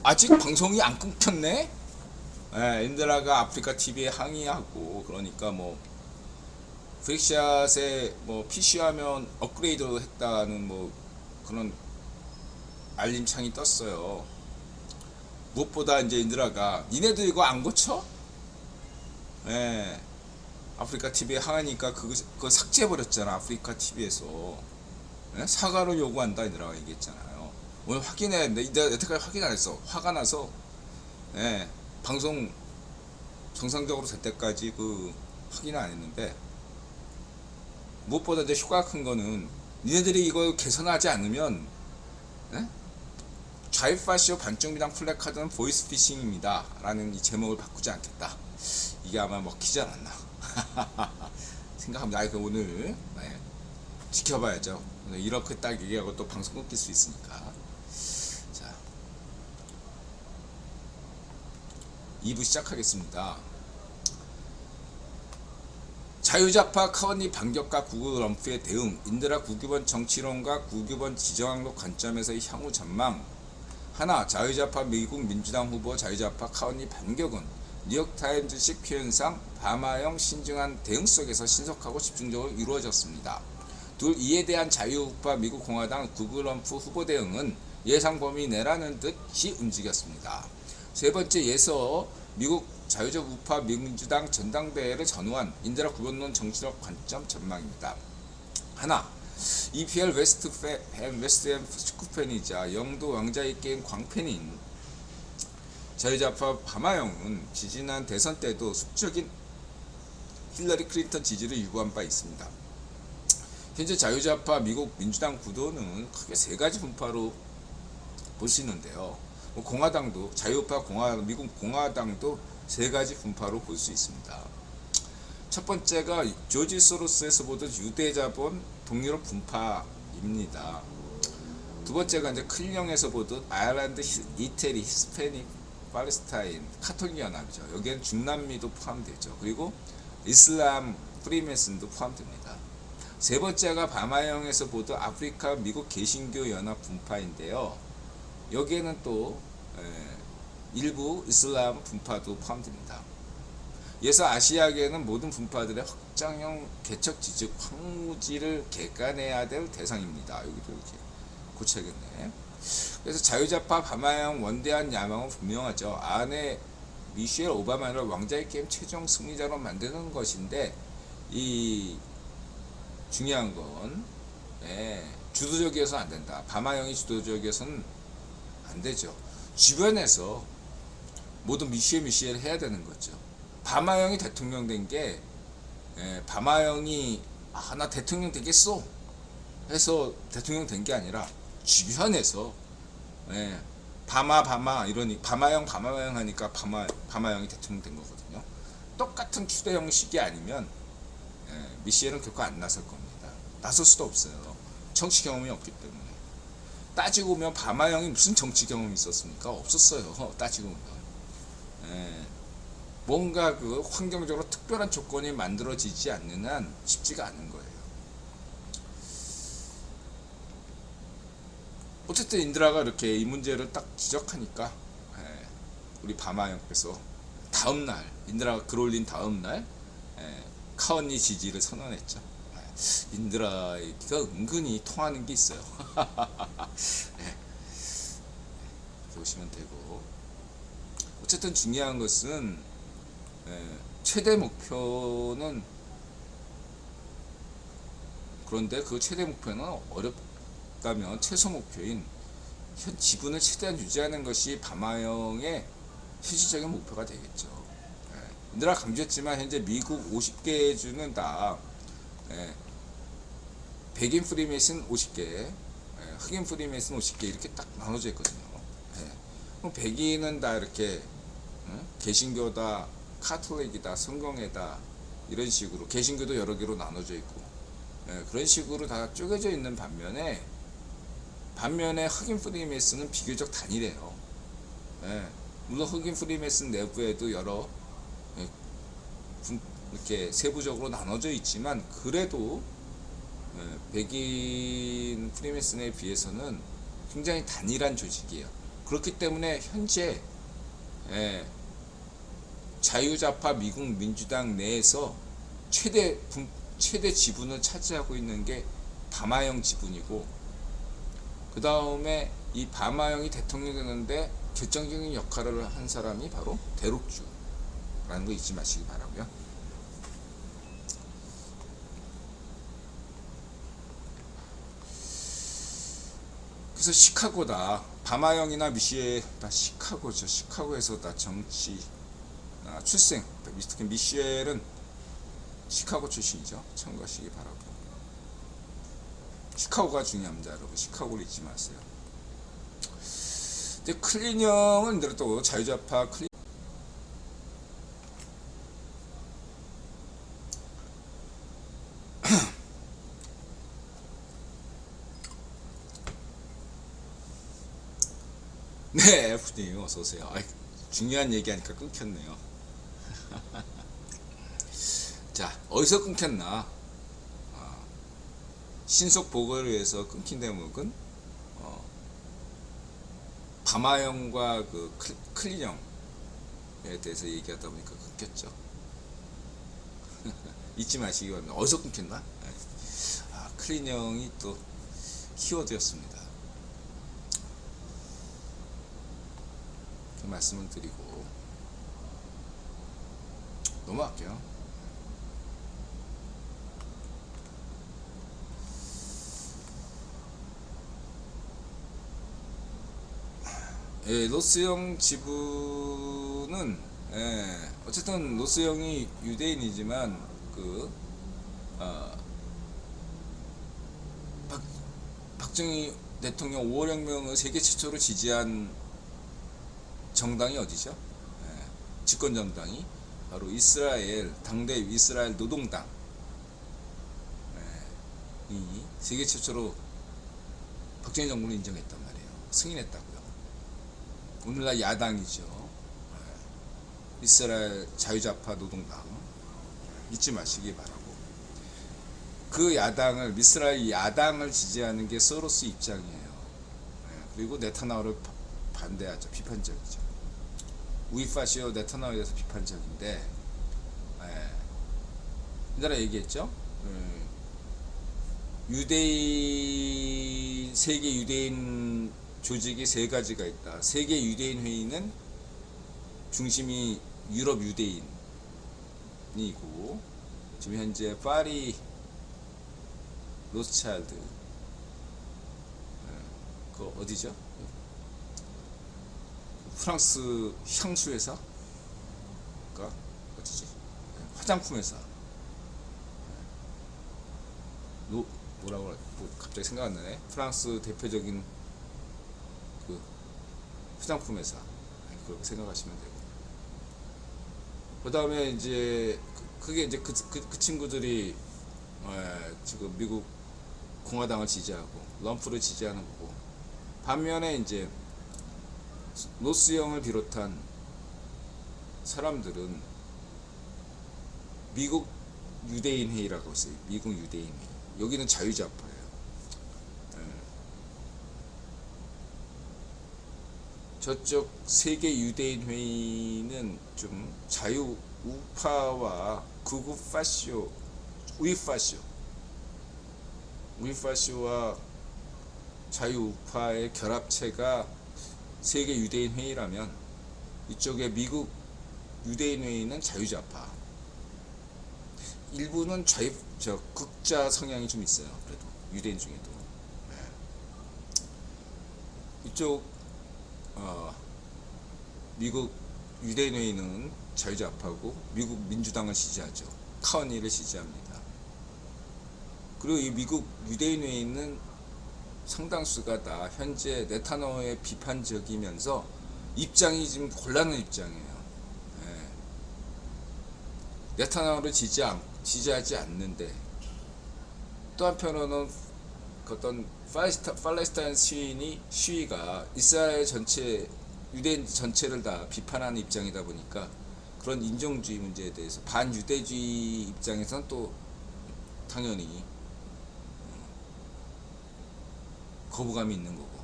아직 방송이 안 끊겼네? 예, 인드라가 아프리카 TV에 항의하고, 그러니까 뭐 프릭샷에 뭐 PC 화면 업그레이드 했다는 뭐 그런 알림창이 떴어요. 무엇보다 이제 인드라가 니네들 이거 안 고쳐? 예, 아프리카 TV에 항하니까 그거 삭제해버렸잖아. 아프리카 TV에서 사과를 요구한다 인드라가 얘기했잖아요. 오늘 확인해야 되는데 내가 여태까지 확인 안 했어. 화가 나서 예, 방송 정상적으로 될 때까지 확인을 안 했는데, 무엇보다 이제 효과가 큰 거는 니네들이 이거 개선하지 않으면 예? 좌익파시오 반쪽미당 플래카드는 보이스피싱입니다 라는 이 제목을 바꾸지 않겠다. 이게 아마 먹히지 않았나 생각합니다. 오늘 지켜봐야죠. 이렇게 딱 얘기하고 또 방송 끊길 수 있으니까. 자, 2부 시작하겠습니다. 자유좌파 카원리 반격과 구글 럼프의 대응, 인드라 국유번 정치론과 국유번 지정학로 관점에서의 향후 전망. 하나, 자유좌파 미국 민주당 후보 자유좌파 카원리 반격은 뉴욕타임즈식 표현상 밤하형 신중한 대응 속에서 신속하고 집중적으로 이루어졌습니다. 둘, 이에 대한 자유우파 미국 공화당 구글 럼프 후보 대응은 예상 범위 내라는 듯이 움직였습니다. 세 번째, 예서 미국 자유우파 민주당 전당대회를 전후한 인드라 구변론 정치적 관점 전망입니다. 하나, EPL 웨스트햄 축구팬이자 영도 왕자의 게임 광팬인 자유좌파 밤하영은 지지난 대선 때도 숙적인 힐러리 클린턴 지지를 유구한 바 있습니다. 현재 자유좌파 미국 민주당 구도는 크게 세 가지 분파로 볼 수 있는데요. 공화당도 자유우파 미국 공화당도 세 가지 분파로 볼 수 있습니다. 첫 번째가 조지 소로스에서 보던 유대자본 동유럽 분파입니다. 두 번째가 이제 클령에서 보던 아일랜드, 이태리, 히스패닉, 팔레스타인, 카톨릭 연합이죠. 여기엔 중남미도 포함되죠. 그리고 이슬람, 프리메슨도 포함됩니다. 세 번째가 밤하영에서 보던 아프리카 미국 개신교 연합 분파인데요. 여기에는 또 일부 이슬람 분파도 포함됩니다. 이에서 아시아계는 모든 분파들의 확장형 개척 지즉 황무지를 개간해야 될 대상입니다. 여기도 이렇게 고쳐야겠네. 그래서 자유좌파 밤하영 원대한 야망은 분명하죠. 아내 미셸 오바마를 왕자의 게임 최종 승리자로 만드는 것인데, 이 중요한 건 주도적이어서 안 된다. 밤하영이 주도적이어서는 안 되죠. 주변에서 모두 미셸 해야 되는 거죠. 밤하영이 대통령 된 게 밤하영이 나 대통령 되겠어 해서 대통령 된 게 아니라 주변에서 밤아 이러니 밤하영 하니까 밤하영이 대통령 된 거거든요. 똑같은 추대 형식이 아니면 미셸은 결코 안 나설 겁니다. 나설 수도 없어요. 정치 경험이 없기 때문에. 따지고 보면 밤하영이 무슨 정치 경험이 있었습니까? 없었어요. 따지고 보면. 뭔가 환경적으로 특별한 조건이 만들어지지 않는 한 쉽지가 않은 거예요. 어쨌든 인드라가 이렇게 이 문제를 딱 지적하니까 우리 밤하영께서 다음날, 인드라가 글 올린 다음날 카언니 지지를 선언했죠. 인드라가 은근히 통하는 게 있어요. 보시면 되고, 어쨌든 중요한 것은 최대 목표는, 그런데 그 최대 목표는 어렵다면 최소 목표인 현 지분을 최대한 유지하는 것이 밤하영의 실질적인 목표가 되겠죠. 인드라 강조했지만 현재 미국 50개 주는 다 백인 프리메이슨 50개, 흑인 프리메이슨 50개 이렇게 딱 나눠져 있거든요. 그럼 백인은 다 이렇게 개신교다, 카톨릭이다, 성경회다 이런 식으로 개신교도 여러 개로 나눠져 있고 그런 식으로 다 쪼개져 있는 반면에 흑인 프리메이슨은 비교적 단일해요. 물론 흑인 프리메이슨 내부에도 여러 이렇게 세부적으로 나눠져 있지만 그래도 백인 프리메이슨에 비해서는 굉장히 단일한 조직이에요. 그렇기 때문에 현재 자유좌파 미국 민주당 내에서 최대 지분을 차지하고 있는 게 바마영 지분이고, 그 다음에 이 바마영이 대통령이 되는데 결정적인 역할을 한 사람이 바로 대록주라는 거 잊지 마시기 바라고요. 그래서 시카고다. 바마영이나 미시엘 다 시카고죠. 시카고에서 다 정치 출생. 특히 미시엘은 시카고 출신이죠. 참고하시기 바라고. 시카고가 중요합니다, 여러분. 시카고를 잊지 마세요. 근데 클린형은 또 자유좌파 클린. 네, F님 어서 오세요. 중요한 얘기하니까 끊겼네요. 자, 어디서 끊겼나? 신속 보고를 위해서 끊긴 대목은 바마형과 그 클린형에 대해서 얘기하다 보니까 끊겼죠. 잊지 마시기 바랍니다. 어디서 끊겼나? 클린형이 또 키워드였습니다. 그 말씀을 드리고 넘어갈게요. 로스형 지분은 어쨌든 로스형이 유대인이지만 박정희 대통령 5월 혁명을 세계 최초로 지지한 정당이 어디죠? 집권 정당이 바로 이스라엘 당대 이스라엘 노동당이 세계 최초로 박정희 정부를 인정했단 말이에요. 승인했다고요. 오늘날 야당이죠. 이스라엘 자유좌파 노동당 잊지 마시기 바라고. 그 야당을 이스라엘 야당을 지지하는 게 소로스 입장이에요. 그리고 네타냐후를 반대하죠. 비판적이죠. 우이파시오 네타냐후에 대해서 비판적인데, 옛날에 얘기했죠. 유대인 세계 유대인 조직이 세 가지가 있다. 세계 유대인 회의는 중심이 유럽 유대인이고, 지금 현재 파리 로스차일드 그 어디죠? 프랑스 향수 회사가 어디지? 화장품 회사. 뭐라고 갑자기 생각 안 나네. 프랑스 대표적인 그 화장품 회사. 그렇게 생각하시면 되고. 그 다음에 이제 그게 이제 그 친구들이 지금 미국 공화당을 지지하고 럼프를 지지하는 거고, 반면에 이제 로스형을 비롯한 사람들은 미국 유대인 회의라고 했어요. 미국 유대인 회의. 여기는 자유좌파예요. 저쪽 세계 유대인 회의는 좀 자유 우파와 극우 파시오, 우이파시오와 자유 우파의 결합체가 세계 유대인 회의라면, 이쪽에 미국 유대인 회의는 자유좌파. 일부는 극자 성향이 좀 있어요. 그래도 유대인 중에도. 이쪽 미국 유대인 회의는 자유좌파고 미국 민주당을 지지하죠. 카우니를 지지합니다. 그리고 이 미국 유대인 회의는 상당수가 다 현재 네타냐후에 비판적이면서 입장이 지금 곤란한 입장이에요. 네타냐후를 지지하지 않는데, 또 한편으로는 어떤 팔레스타인 시위가 이스라엘 전체 유대인 전체를 다 비판하는 입장이다 보니까, 그런 인종주의 문제에 대해서 반유대주의 입장에서는 또 당연히 거부감이 있는 거고.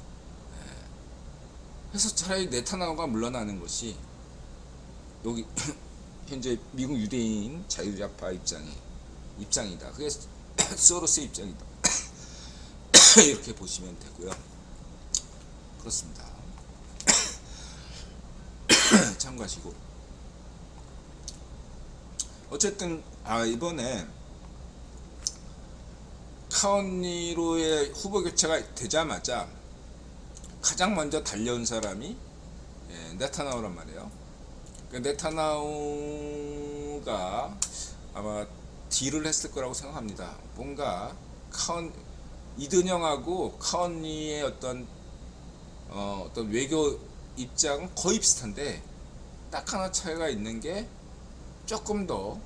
그래서 차라리 네타냐후가 물러나는 것이 여기 현재 미국 유대인 자유좌파 입장이다. 그게 소로스의 입장이다. 이렇게 보시면 되고요. 그렇습니다. 참고하시고 어쨌든 이번에 카언니로의 후보 교체가 되자마자 가장 먼저 달려온 사람이 네타냐후란 말이에요. 네타냐후가 아마 딜을 했을 거라고 생각합니다. 뭔가 이든영하고 카언니의 어떤 외교 입장은 거의 비슷한데 딱 하나 차이가 있는 게 조금 더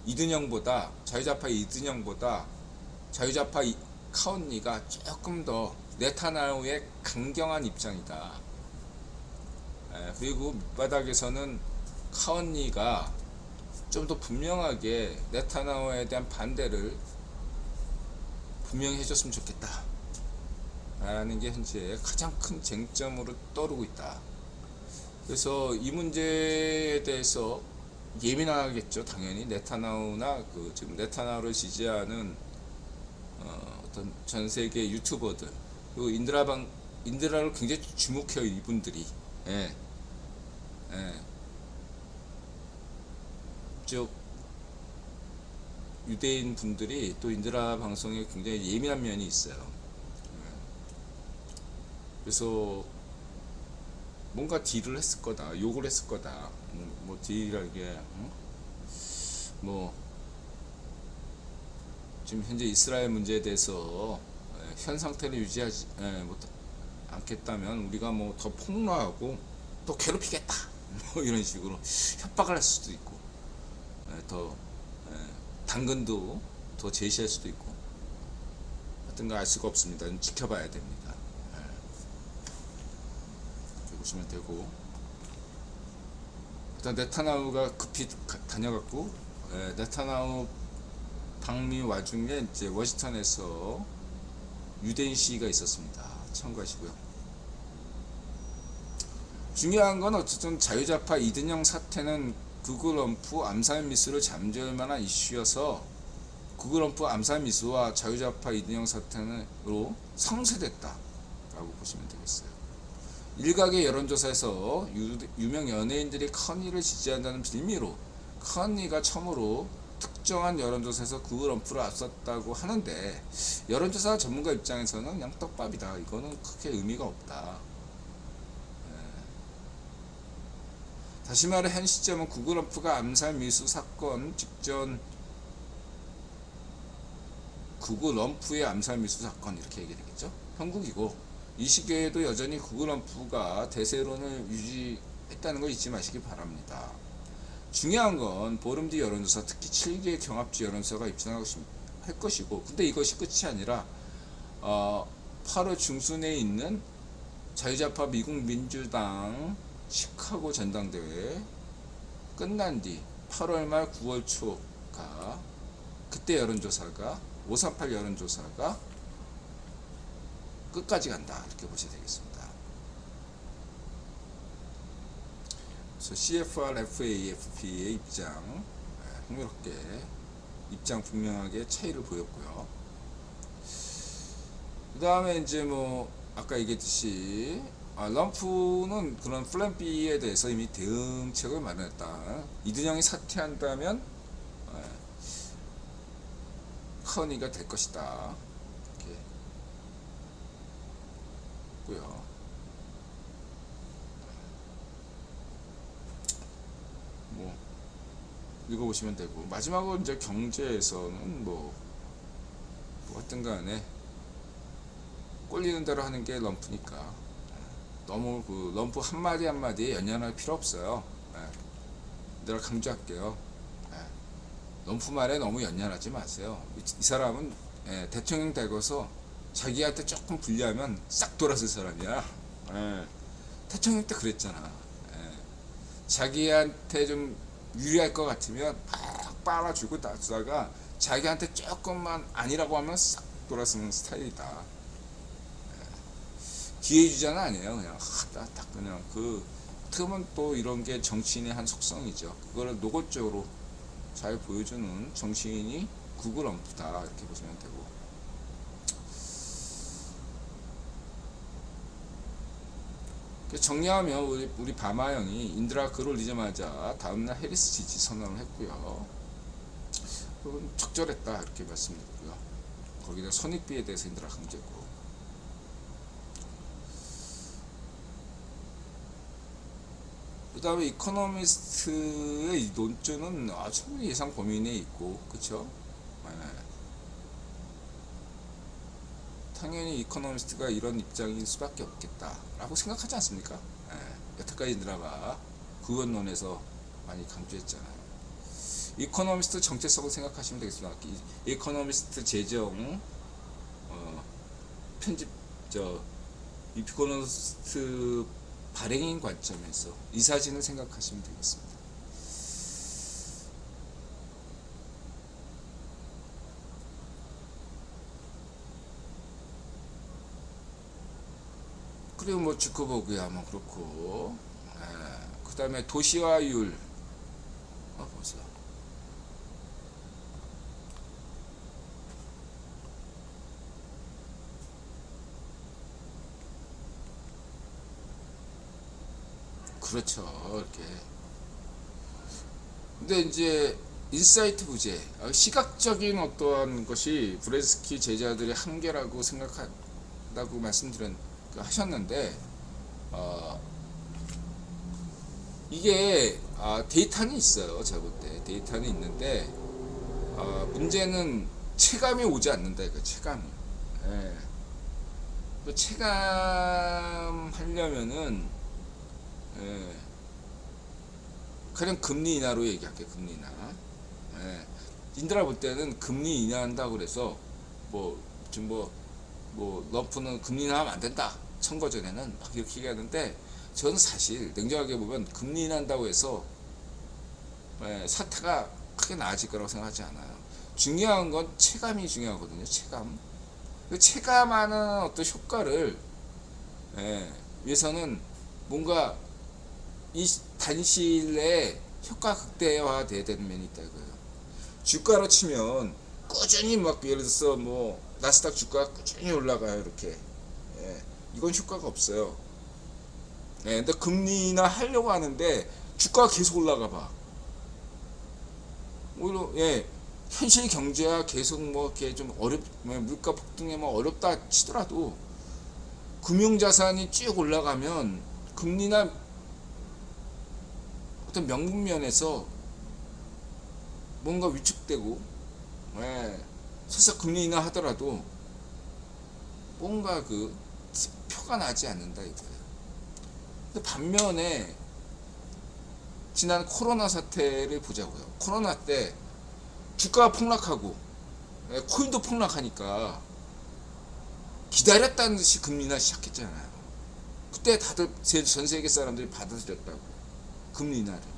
이든영보다 자유좌파 이든영보다 자유좌파 카언니가 조금 더 네타냐후의 강경한 입장이다. 그리고 밑바닥에서는 카언니가 좀 더 분명하게 네타냐후에 대한 반대를 분명히 해줬으면 좋겠다 라는 게 현재 가장 큰 쟁점으로 떠오르고 있다. 그래서 이 문제에 대해서 예민하겠죠. 당연히 네타냐후나 지금 네타냐후를 지지하는 어떤 전 세계 유튜버들 그리고 인드라를 굉장히 주목해요. 이분들이 즉 유대인 분들이 또 인드라 방송에 굉장히 예민한 면이 있어요. 그래서 뭔가 딜을 했을 거다, 욕을 했을 거다. 뭐 딜이라는 게 지금 현재 이스라엘 문제에 대해서 현 상태를 유지하지 않겠다면 우리가 뭐 더 폭로하고 또 괴롭히겠다 뭐 이런 식으로 협박을 할 수도 있고 더 당근도 더 제시할 수도 있고 하여튼가 알 수가 없습니다. 좀 지켜봐야 됩니다. 이렇게 보시면 되고 일단 네타냐후가 급히 다녀갔고 네타냐후 방미 와중에 이제 워싱턴에서 유대인 시위가 있었습니다. 참고하시고요. 중요한 건 어쨌든 자유좌파 이든영 사태는 구글럼프 암살 미수를 잠재울 만한 이슈여서 구글럼프 암살 미수와 자유좌파 이든영 사태로 상쇄됐다 라고 보시면 되겠어요. 일각의 여론조사에서 유명 연예인들이 카언니를 지지한다는 빌미로 카언니가 처음으로 특정한 여론조사에서 구글럼프를 앞섰다고 하는데 여론조사 전문가 입장에서는 그냥 떡밥이다. 이거는 크게 의미가 없다. 다시 말해 현 시점은 구글럼프가 암살 미수 사건 직전 구글럼프의 암살 미수 사건 이렇게 얘기 되겠죠. 형국이고 이 시기에도 여전히 구글럼프가 대세론을 유지했다는 거 잊지 마시기 바랍니다. 중요한 건 보름 뒤 여론조사 특히 7개의 경합주 여론조사가 입증할 것이고 근데 이것이 끝이 아니라 8월 중순에 있는 자유좌파 미국 민주당 시카고 전당대회 끝난 뒤 8월 말 9월 초가 그때 여론조사가 538 여론조사가 끝까지 간다 이렇게 보셔야 되겠습니다. 그래서 CFR, FAFP의 입장 흥미롭게 입장 분명하게 차이를 보였고요. 그 다음에 이제 아까 얘기했듯이 럼프는 그런 플랜 B에 대해서 이미 대응책을 마련했다. 이든영이 사퇴한다면 카언니가 될 것이다. 이렇게 고요. 읽어보시면 되고 마지막으로 이제 경제에서는 하여튼 간에 꼴리는 대로 하는 게 럼프니까 너무 럼프 한마디 한마디에 연연할 필요 없어요. 내가 강조할게요. 럼프 말에 너무 연연하지 마세요. 이 사람은 대통령 되고서 자기한테 조금 불리하면 싹 돌아설 사람이야. 대통령 때 그랬잖아. 자기한테 좀 유리할 것 같으면 팍 빨아주고 놔두다가 자기한테 조금만 아니라고 하면 싹 돌아서는 스타일이다. 기회 주자는 아니에요. 그냥 딱 그냥 어떻게 보면 또 이런 게 정치인의 한 속성이죠. 그거를 노골적으로 잘 보여주는 정치인이 구글 언프다 이렇게 보시면 되고. 정리하면 우리 바마형이 인드라 글 올리자마자 다음날 해리스 지지 선언을 했고요. 그건 적절했다 이렇게 말씀드리고요. 거기다 손익비에 대해서 인드라 강조했고, 그 다음에 이코노미스트의 논조는 충분히 예상 범위 내에 있고, 그쵸? 당연히 이코노미스트가 이런 입장일 수밖에 없겠다 라고 생각하지 않습니까? 여태까지 인드라가 구원론에서 많이 강조했잖아요. 이코노미스트 정체성을 생각하시면 되겠습니다. 이코노미스트 재정 편집 이코노미스트 발행인 관점에서 이 사진을 생각하시면 되겠습니다. 그리고 뭐 주커버그야 뭐 그렇고, 그 다음에 도시화율 보세요. 그렇죠. 이렇게. 근데 이제 인사이트 부재, 시각적인 어떠한 것이 브레스키 제자들의 한계라고 생각한다고 하셨는데, 이게 데이터는 있어요. 제가 볼 때 데이터는 있는데, 문제는 체감이 오지 않는다. 이거 체감이. 또 체감하려면은 그냥 금리 인하로 얘기할게요. 금리 인하. 인드라 볼 때는 금리 인하한다고 그래서 러프는 금리 인하하면 안 된다. 선거 전에는 막 이렇게 얘기하는데, 저는 사실 냉정하게 보면 금리 인하한다고 해서 사태가 크게 나아질 거라고 생각하지 않아요. 중요한 건 체감이 중요하거든요. 체감. 그 체감하는 어떤 효과를 위해서는 뭔가 이 단시일 내에 효과 극대화 돼야 되는 면이 있다 이거예요. 주가로 치면 꾸준히 막 예를 들어서 뭐 나스닥 주가가 꾸준히 올라가요. 이렇게. 이건 효과가 없어요. 근데 금리 인하 하려고 하는데 주가가 계속 올라가 봐. 오히려 현실 경제가 계속 뭐 이렇게 좀 물가 폭등에 뭐 어렵다 치더라도 금융자산이 쭉 올라가면 금리나 어떤 명분면에서 뭔가 위축되고, 설사 금리 인하 하더라도 뭔가 표가 나지 않는다 이거예요. 근데 반면에 지난 코로나 사태를 보자고요. 코로나 때 주가가 폭락하고 코인도 폭락하니까 기다렸다는 듯이 금리 인하 시작했잖아요. 그때 다들 전 세계 사람들이 받아들였다고, 금리 인하를.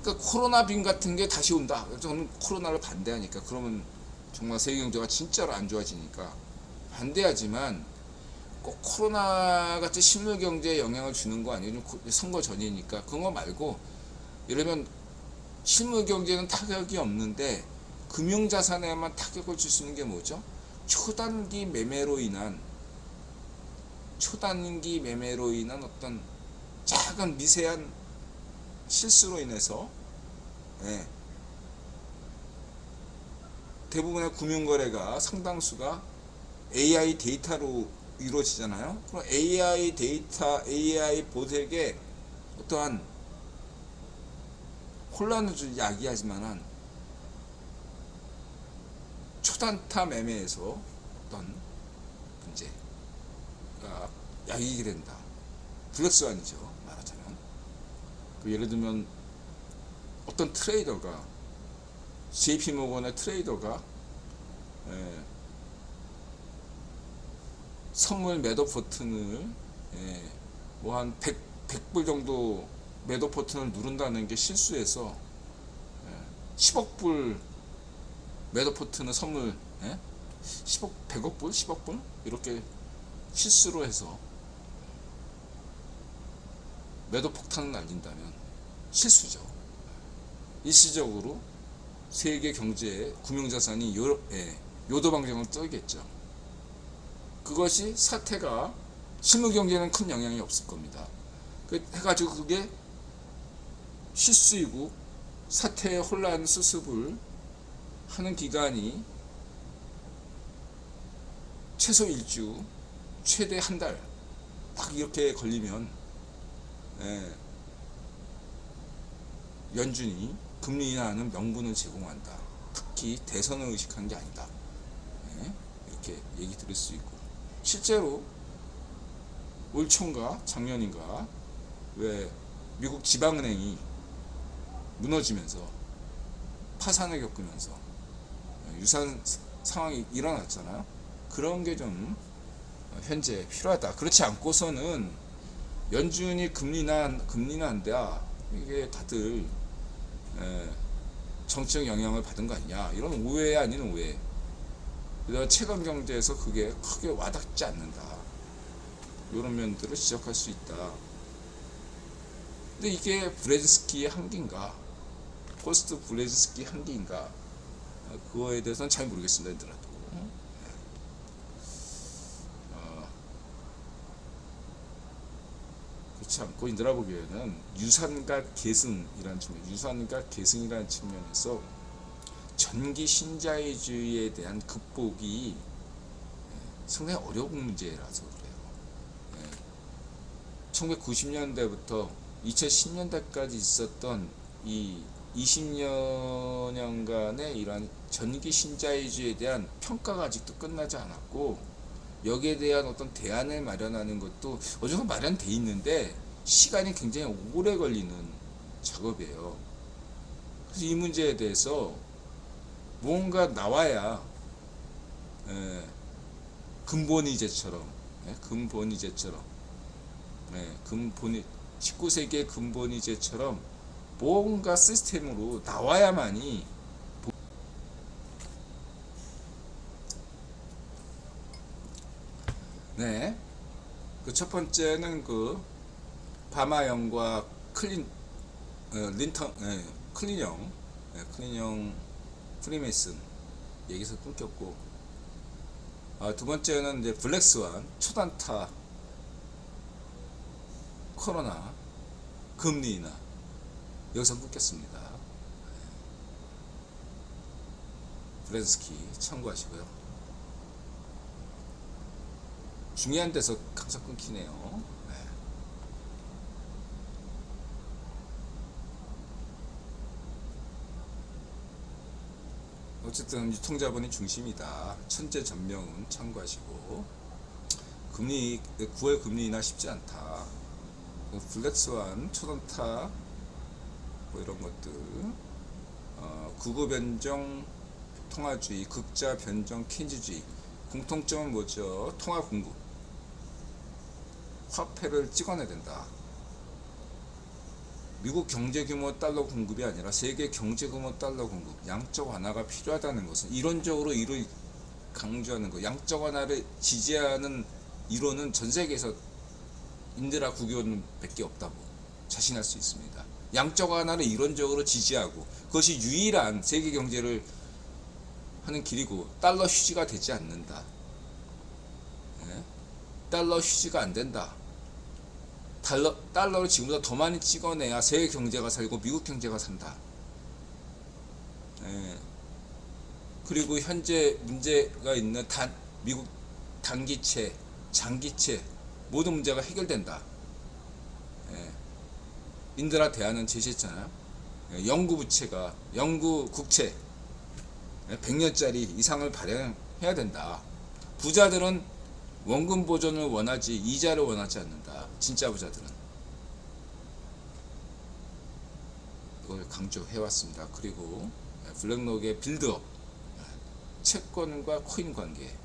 그러니까 코로나 빈 같은 게 다시 온다. 저는 코로나를 반대하니까, 그러면 정말 세계 경제가 진짜로 안 좋아지니까 반대하지만, 꼭 코로나 같이 실물 경제에 영향을 주는 거 아니에요. 선거 전이니까. 그런 거 말고, 이러면 실물 경제는 타격이 없는데 금융자산에만 타격을 줄 수 있는 게 뭐죠? 초단기 매매로 인한 어떤 작은 미세한 실수로 인해서 대부분의 금융거래가 상당수가 AI 데이터로 이루어지잖아요. 그럼 AI 데이터, AI 보색에 어떠한 혼란을 야기하지만은 초단타 매매에서 어떤 문제가 야기게 된다. 블랙스완이죠, 말하자면. 예를 들면 어떤 트레이더가, JP모건의 트레이더가 선물 매도 버튼을 뭐 한 100불 정도 매도 버튼을 누른다는 게 실수해서 10억 불 매도 버튼을 선물 10억, 100억 불, 10억 불 이렇게 실수로 해서 매도 폭탄을 날린다면 실수죠. 일시적으로 세계 경제에 금융자산이 요도방정을 떨겠죠. 그것이 사태가 실무 경제에는 큰 영향이 없을 겁니다. 해가지고 그게 실수이고 사태의 혼란 수습을 하는 기간이 최소 1주, 최대 한 달 딱 이렇게 걸리면 연준이 금리 인하하는 명분을 제공한다. 특히 대선을 의식한 게 아니다. 이렇게 얘기 들을 수 있고, 실제로 올 초인가 작년인가 왜 미국 지방은행이 무너지면서 파산을 겪으면서 유사한 상황이 일어났잖아요. 그런 게 좀 현재 필요하다. 그렇지 않고서는 연준이 금리는 한다. 이게 다들 정치적 영향을 받은 거 아니냐, 이런 오해 아닌 오해. 그다음 최근 경제에서 그게 크게 와닿지 않는다, 이런 면들을 지적할 수 있다. 근데 이게 브레진스키의 한계인가, 포스트 브레진스키 한계인가, 그거에 대해서는 잘 모르겠습니다. 얘들아도 그렇지 않고 인들아 보기에는 유산과 계승이라는 측면에서 전기 신자유주의에 대한 극복이 상당히 어려운 문제라서 그래요. 1990년대부터 2010년대까지 있었던 이 20년간의 이러한 전기 신자유주의에 대한 평가가 아직도 끝나지 않았고, 여기에 대한 어떤 대안을 마련하는 것도 어느 정도 마련돼 있는데 시간이 굉장히 오래 걸리는 작업이에요. 그래서 이 문제에 대해서 뭔가 나와야 근본이제처럼 19세기의 근본이제처럼 뭔가 시스템으로 나와야만이, 그 첫 번째는 그 바마형과 클린형 프리메이슨 얘기에서 끊겼고, 두 번째는 이제 블랙스완 초단타 코로나 금리 인하, 여기서 끊겼습니다. 브레진스키 참고하시고요. 중요한 데서 항상 끊기네요. 어쨌든 유통자본이 중심이다. 천재 전명은 참고하시고, 9월 금리 인하 쉽지 않다. 블랙스완, 초단타 뭐 이런 것들, 구구 변정 통화주의, 극자 변정 케인즈주의, 공통점은 뭐죠? 통화 공급, 화폐를 찍어내야 된다. 미국 경제 규모 달러 공급이 아니라 세계 경제 규모 달러 공급, 양적 완화가 필요하다는 것은 이론적으로 강조하는 거. 양적 완화를 지지하는 이론은 전 세계에서 인드라 국교는 밖에 없다고 자신할 수 있습니다. 양적 완화를 이론적으로 지지하고 그것이 유일한 세계 경제를 하는 길이고, 달러 휴지가 되지 않는다. 달러 휴지가 안 된다. 달러를 지금보다 더 많이 찍어내야 세계 경제가 살고 미국 경제가 산다. 그리고 현재 문제가 있는 미국 단기채, 장기채 모든 문제가 해결된다. 인드라 대안은 제시했잖아요. 영구 국채 100년짜리 이상을 발행해야 된다. 부자들은 원금 보존을 원하지 이자를 원하지 않는다. 진짜 부자들은. 이걸 강조해왔습니다. 그리고 블랙록의 빌드업, 채권과 코인 관계,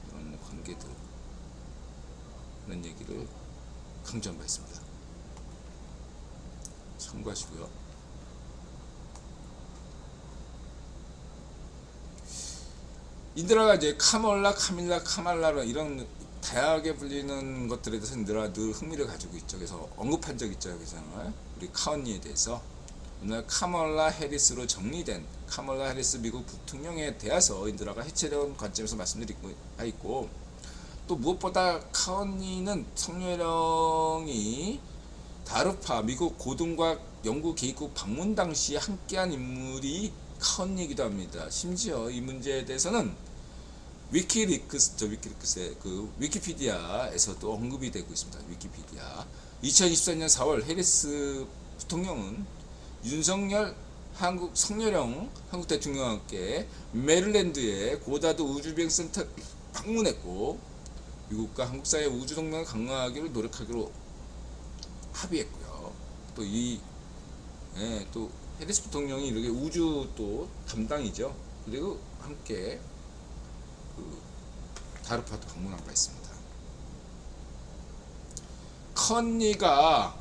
이런 관계들, 이런 얘기를 강조한 바 있습니다. 참고하시고요. 인드라가 이제 카몰라, 카밀라, 카말라 이런 다양하게 불리는 것들에 대해서 인드라가 늘 흥미를 가지고 있죠. 그래서 언급한 적 있죠. 여기서 우리 카언니에 대해서. 오늘 카멀라 해리스로 정리된 카멀라 해리스 미국 부통령에 대해서 인드라가 해체된 관점에서 말씀드리고 있고, 또 무엇보다 카언니는 성렬령이 다르파 미국 고등과학 연구 개입국 방문 당시 함께한 인물이 카언니이기도 합니다. 심지어 이 문제에 대해서는 위키리크스의 그 위키피디아에서도 언급이 되고 있습니다. 위키피디아. 2024년 4월 해리스 부통령은 윤석열 성렬령 한국 대통령과 함께 메릴랜드의 고다드 우주비행센터 방문했고, 미국과 한국 사이의 우주 동맹을 강화하기로 노력하기로 합의했고요. 또 해리스 부통령이 이렇게 우주 또 담당이죠. 그리고 함께 그 다르파도 방문한 바 있습니다. 컨니가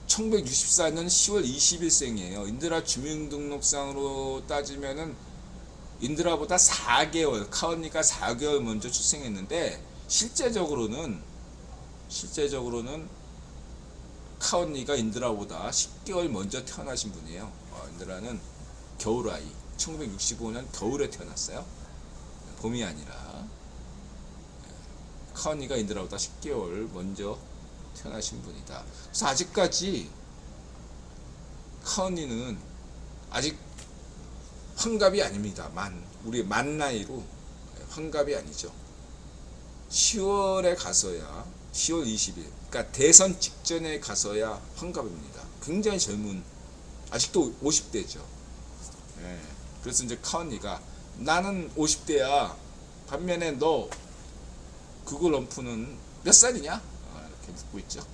1964년 10월 20일생이에요. 인드라 주민등록상으로 따지면은 인드라보다 4개월, 카언니가 4개월 먼저 출생했는데 실제적으로는 카언니가 인드라보다 10개월 먼저 태어나신 분이에요. 인드라는 겨울아이, 1965년 겨울에 태어났어요. 봄이 아니라. 카언니가 인드라보다 10개월 먼저 태어나신 분이다. 그래서 아직까지 카언니는 아직 환갑이 아닙니다. 우리 만 나이로 환갑이 아니죠. 10월에 가서야 10월 20일, 그러니까 대선 직전에 가서야 환갑입니다. 굉장히 젊은, 아직도 50대죠. 그래서 이제 카언니가 나는 50대야. 반면에 너 구글 럼프는 몇 살이냐? 이렇게 묻고 있죠.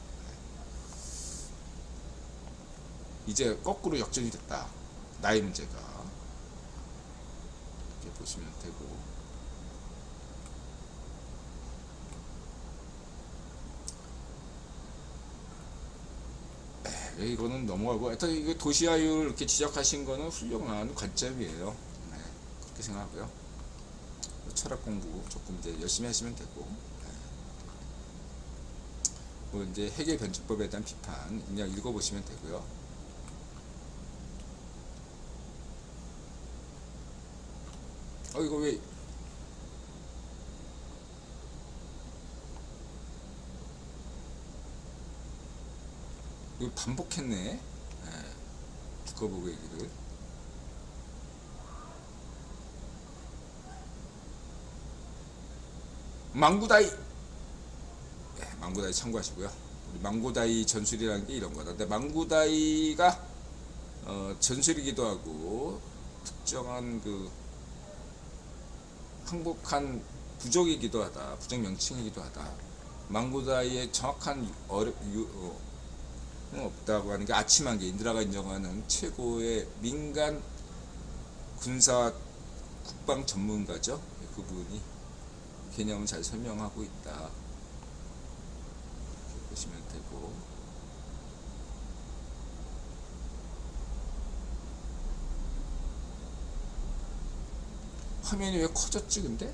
이제 거꾸로 역전이 됐다. 나이 문제가. 이렇게 보시면 되고. 이거는 넘어가고, 하여튼 이거 도시화율 이렇게 지적하신 거는 훌륭한 관점이에요. 그렇게 생각하고요. 철학 공부 조금 이제 열심히 하시면 되고, 뭐 이제 해결 변칙법에 대한 비판 그냥 읽어보시면 되고요. 이거 왜 이거 반복했네. 두꺼보고 얘기를. 망구다이. 망구다이 참고하시고요. 우리 망구다이 전술이라는 게 이런 거다. 근데 망구다이가 전술이기도 하고 특정한 그 항복한 부족이기도 하다. 부족 명칭이기도 하다. 망구다이의 정확한 없다고 하는 게 아치만개, 인드라가 인정하는 최고의 민간 군사 국방 전문가죠. 그분이 개념을 잘 설명하고 있다. 이렇게 보시면 되고, 화면이 왜 커졌지 근데?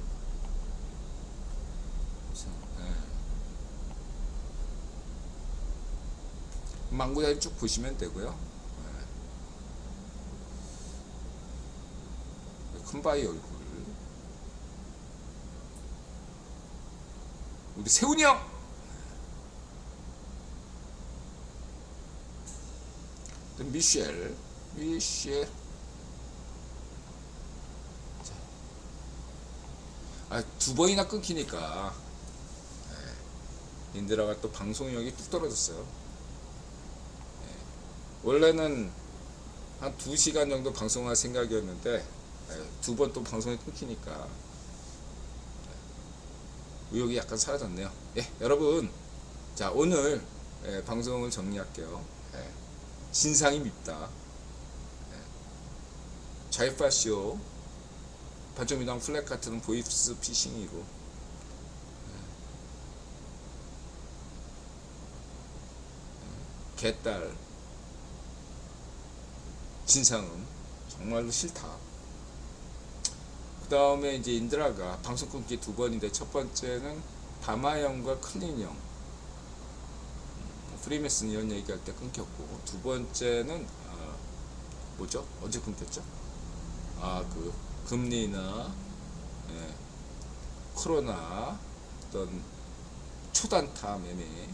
망구다이 쭉 보시면 되고요. 큰바위 얼굴, 우리 세훈이 형, 미셸. 두 번이나 끊기니까 인드라가 또 방송력이 뚝 떨어졌어요. 원래는 한 2시간 정도 방송할 생각이었는데 두 번 또 방송이 끊기니까 의욕이 약간 사라졌네요. 여러분, 자 오늘 방송을 정리할게요. 진상이 밉다. 좌익파쇼 반쪽민당 플래카트는 보이스 피싱이고, 개딸 진상은 정말로 싫다. 다음에 이제 인드라가 방송 끊기 두 번인데, 첫 번째는 바마형과 클린형, 프리메슨 이런 얘기할 때 끊겼고, 두 번째는 뭐죠? 언제 끊겼죠? 그 금리나 코로나 어떤 초단타 매매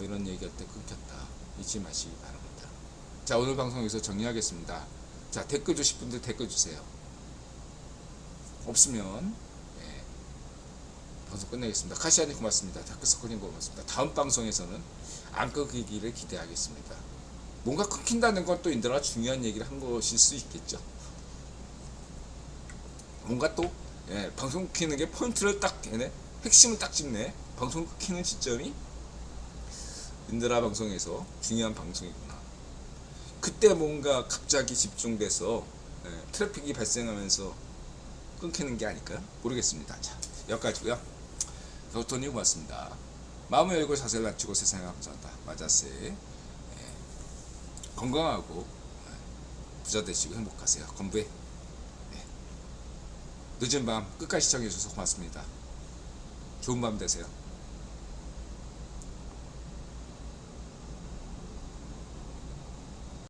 이런 얘기할 때 끊겼다. 잊지 마시기 바랍니다. 자, 오늘 방송에서 정리하겠습니다. 자, 댓글 주실 분들 댓글 주세요. 없으면 방송 끝내겠습니다. 카시아님 고맙습니다. 다크서클님 고맙습니다. 다음 방송에서는 안 끊기기를 기대하겠습니다. 뭔가 끊긴다는 건 또 인드라가 중요한 얘기를 한 것일 수 있겠죠. 뭔가 또 방송 끊기는 게 포인트를 딱 핵심을 딱 짚네. 방송 끊기는 시점이 인드라 방송에서 중요한 방송이구나. 그때 뭔가 갑자기 집중돼서 트래픽이 발생하면서 끊기는 게 아닐까요? 모르겠습니다. 자, 여기까지고요. 도토님 고맙습니다. 마음을 열고 자세를 낮추고 세상을 감사한다. 마자세. 건강하고 부자 되시고 행복하세요. 건부해. 늦은 밤 끝까지 시청해 주셔서 고맙습니다. 좋은 밤 되세요.